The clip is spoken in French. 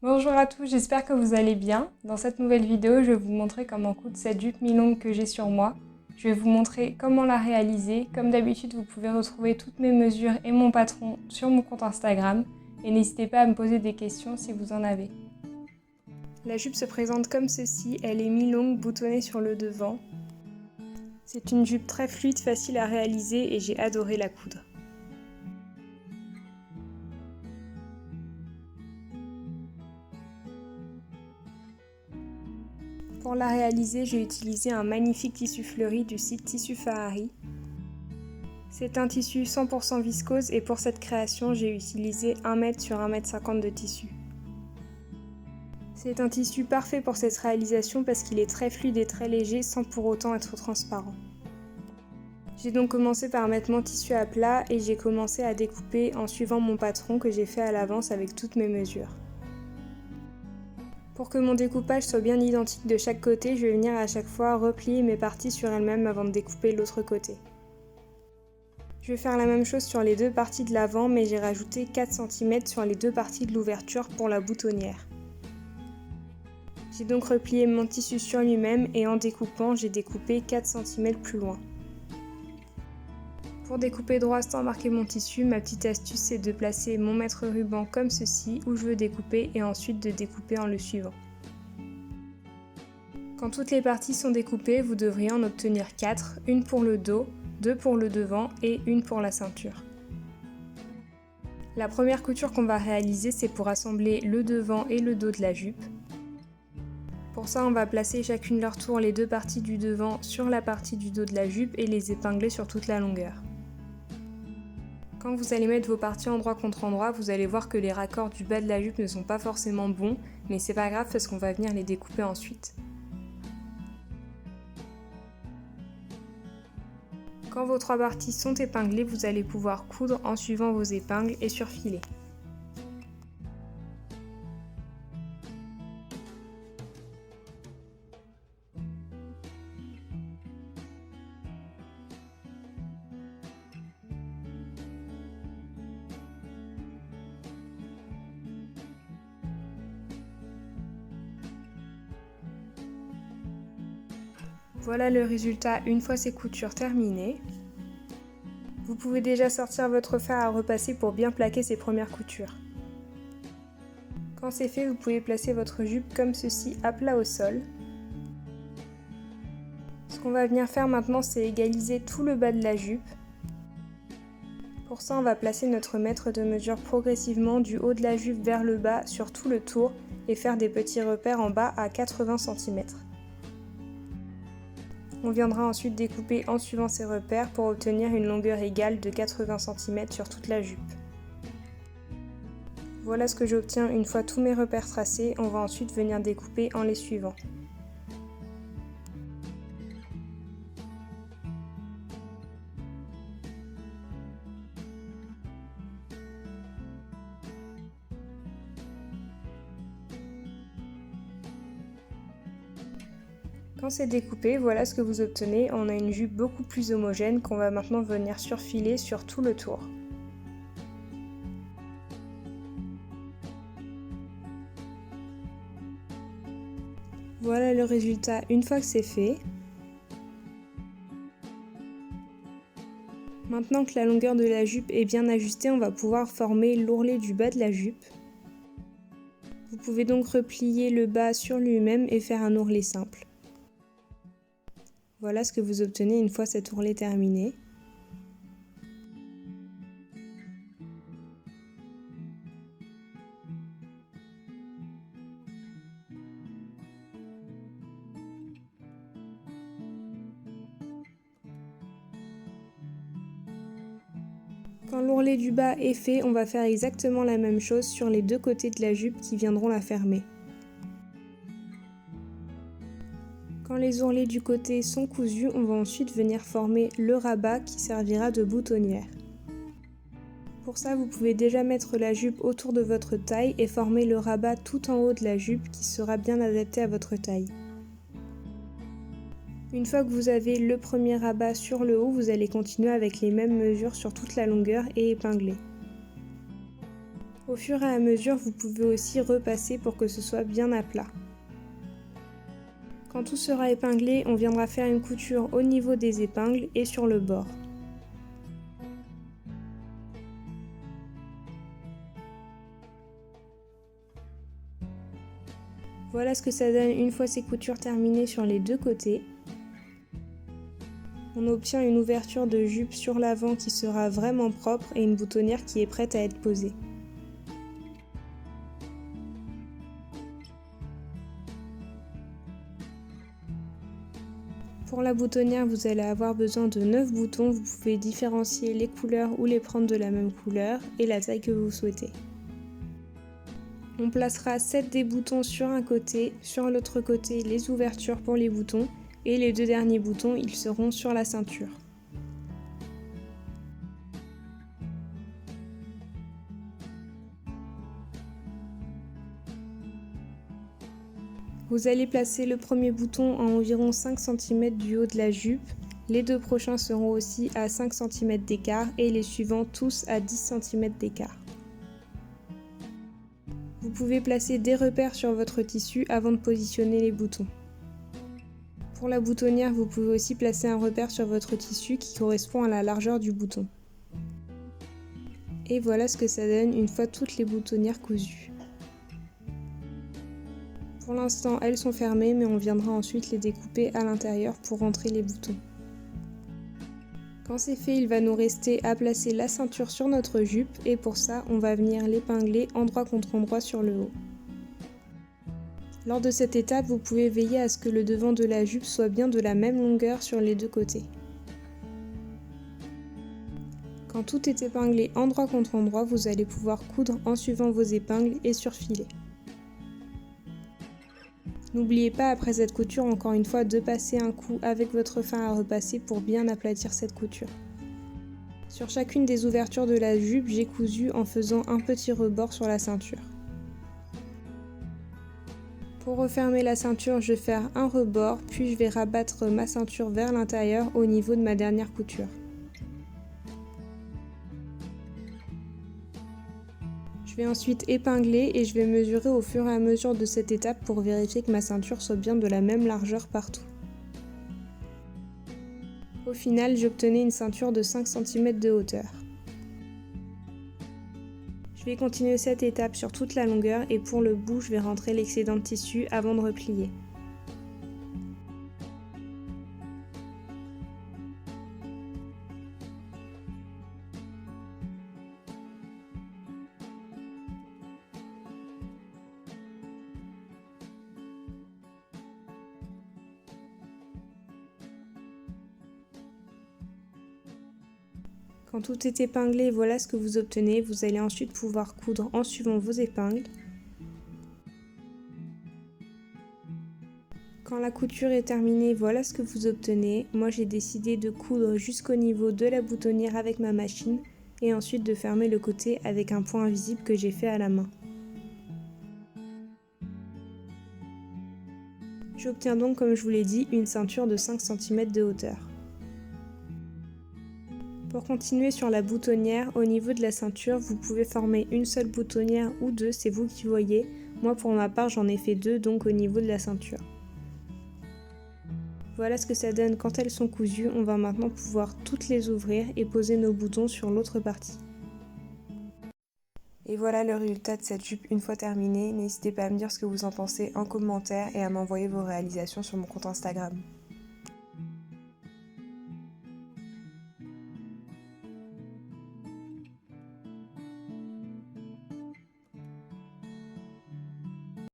Bonjour à tous, j'espère que vous allez bien. Dans cette nouvelle vidéo, je vais vous montrer comment coudre cette jupe mi-longue que j'ai sur moi. Je vais vous montrer comment la réaliser. Comme d'habitude, vous pouvez retrouver toutes mes mesures et mon patron sur mon compte Instagram. Et n'hésitez pas à me poser des questions si vous en avez. La jupe se présente comme ceci, elle est mi-longue, boutonnée sur le devant. C'est une jupe très fluide, facile à réaliser et j'ai adoré la coudre. Pour la réaliser, j'ai utilisé un magnifique tissu fleuri du site Tissu Fahari. C'est un tissu 100% viscose et pour cette création, j'ai utilisé 1 m sur 1,50 m de tissu. C'est un tissu parfait pour cette réalisation parce qu'il est très fluide et très léger sans pour autant être transparent. J'ai donc commencé par mettre mon tissu à plat et j'ai commencé à découper en suivant mon patron que j'ai fait à l'avance avec toutes mes mesures. Pour que mon découpage soit bien identique de chaque côté, je vais venir à chaque fois replier mes parties sur elles-mêmes avant de découper l'autre côté. Je vais faire la même chose sur les deux parties de l'avant, mais j'ai rajouté 4 cm sur les deux parties de l'ouverture pour la boutonnière. J'ai donc replié mon tissu sur lui-même et en découpant, j'ai découpé 4 cm plus loin. Pour découper droit sans marquer mon tissu, ma petite astuce c'est de placer mon mètre ruban comme ceci où je veux découper et ensuite de découper en le suivant. Quand toutes les parties sont découpées, vous devriez en obtenir 4, une pour le dos, 2 pour le devant et une pour la ceinture. La première couture qu'on va réaliser, c'est pour assembler le devant et le dos de la jupe. Pour ça, on va placer chacune leur tour les deux parties du devant sur la partie du dos de la jupe et les épingler sur toute la longueur. Quand vous allez mettre vos parties endroit contre endroit, vous allez voir que les raccords du bas de la jupe ne sont pas forcément bons, mais c'est pas grave parce qu'on va venir les découper ensuite. Quand vos trois parties sont épinglées, vous allez pouvoir coudre en suivant vos épingles et surfiler. Voilà le résultat une fois ces coutures terminées. Vous pouvez déjà sortir votre fer à repasser pour bien plaquer ces premières coutures. Quand c'est fait, vous pouvez placer votre jupe comme ceci à plat au sol. Ce qu'on va venir faire maintenant, c'est égaliser tout le bas de la jupe. Pour ça, on va placer notre mètre de mesure progressivement du haut de la jupe vers le bas sur tout le tour et faire des petits repères en bas à 80 cm. On viendra ensuite découper en suivant ces repères pour obtenir une longueur égale de 80 cm sur toute la jupe. Voilà ce que j'obtiens une fois tous mes repères tracés, on va ensuite venir découper en les suivant. Quand c'est découpé, voilà ce que vous obtenez, on a une jupe beaucoup plus homogène qu'on va maintenant venir surfiler sur tout le tour. Voilà le résultat une fois que c'est fait. Maintenant que la longueur de la jupe est bien ajustée, on va pouvoir former l'ourlet du bas de la jupe. Vous pouvez donc replier le bas sur lui-même et faire un ourlet simple. Voilà ce que vous obtenez une fois cet ourlet terminé. Quand l'ourlet du bas est fait, on va faire exactement la même chose sur les deux côtés de la jupe qui viendront la fermer. Quand les ourlets du côté sont cousus, on va ensuite venir former le rabat qui servira de boutonnière. Pour ça, vous pouvez déjà mettre la jupe autour de votre taille et former le rabat tout en haut de la jupe qui sera bien adapté à votre taille. Une fois que vous avez le premier rabat sur le haut, vous allez continuer avec les mêmes mesures sur toute la longueur et épingler. Au fur et à mesure, vous pouvez aussi repasser pour que ce soit bien à plat. Quand tout sera épinglé, on viendra faire une couture au niveau des épingles et sur le bord. Voilà ce que ça donne une fois ces coutures terminées sur les deux côtés. On obtient une ouverture de jupe sur l'avant qui sera vraiment propre et une boutonnière qui est prête à être posée. Pour la boutonnière, vous allez avoir besoin de 9 boutons. Vous pouvez différencier les couleurs ou les prendre de la même couleur et la taille que vous souhaitez. On placera 7 des boutons sur un côté, sur l'autre côté les ouvertures pour les boutons et les deux derniers boutons ils seront sur la ceinture. Vous allez placer le premier bouton à environ 5 cm du haut de la jupe, les deux prochains seront aussi à 5 cm d'écart et les suivants tous à 10 cm d'écart. Vous pouvez placer des repères sur votre tissu avant de positionner les boutons. Pour la boutonnière, vous pouvez aussi placer un repère sur votre tissu qui correspond à la largeur du bouton. Et voilà ce que ça donne une fois toutes les boutonnières cousues. Pour l'instant, elles sont fermées, mais on viendra ensuite les découper à l'intérieur pour rentrer les boutons. Quand c'est fait, il va nous rester à placer la ceinture sur notre jupe et pour ça, on va venir l'épingler endroit contre endroit sur le haut. Lors de cette étape, vous pouvez veiller à ce que le devant de la jupe soit bien de la même longueur sur les deux côtés. Quand tout est épinglé endroit contre endroit, vous allez pouvoir coudre en suivant vos épingles et surfiler. N'oubliez pas après cette couture encore une fois de passer un coup avec votre fin à repasser pour bien aplatir cette couture. Sur chacune des ouvertures de la jupe, j'ai cousu en faisant un petit rebord sur la ceinture. Pour refermer la ceinture, je vais faire un rebord, puis je vais rabattre ma ceinture vers l'intérieur au niveau de ma dernière couture. Je vais ensuite épingler et je vais mesurer au fur et à mesure de cette étape pour vérifier que ma ceinture soit bien de la même largeur partout. Au final, j'obtenais une ceinture de 5 cm de hauteur. Je vais continuer cette étape sur toute la longueur et pour le bout, je vais rentrer l'excédent de tissu avant de replier. Quand tout est épinglé, voilà ce que vous obtenez. Vous allez ensuite pouvoir coudre en suivant vos épingles. Quand la couture est terminée, voilà ce que vous obtenez. Moi, j'ai décidé de coudre jusqu'au niveau de la boutonnière avec ma machine et ensuite de fermer le côté avec un point invisible que j'ai fait à la main. J'obtiens donc, comme je vous l'ai dit, une ceinture de 5 cm de hauteur. Pour continuer sur la boutonnière, au niveau de la ceinture, vous pouvez former une seule boutonnière ou deux, c'est vous qui voyez. Moi pour ma part j'en ai fait deux, donc au niveau de la ceinture. Voilà ce que ça donne quand elles sont cousues. On va maintenant pouvoir toutes les ouvrir et poser nos boutons sur l'autre partie. Et voilà le résultat de cette jupe une fois terminée. N'hésitez pas à me dire ce que vous en pensez en commentaire et à m'envoyer vos réalisations sur mon compte Instagram.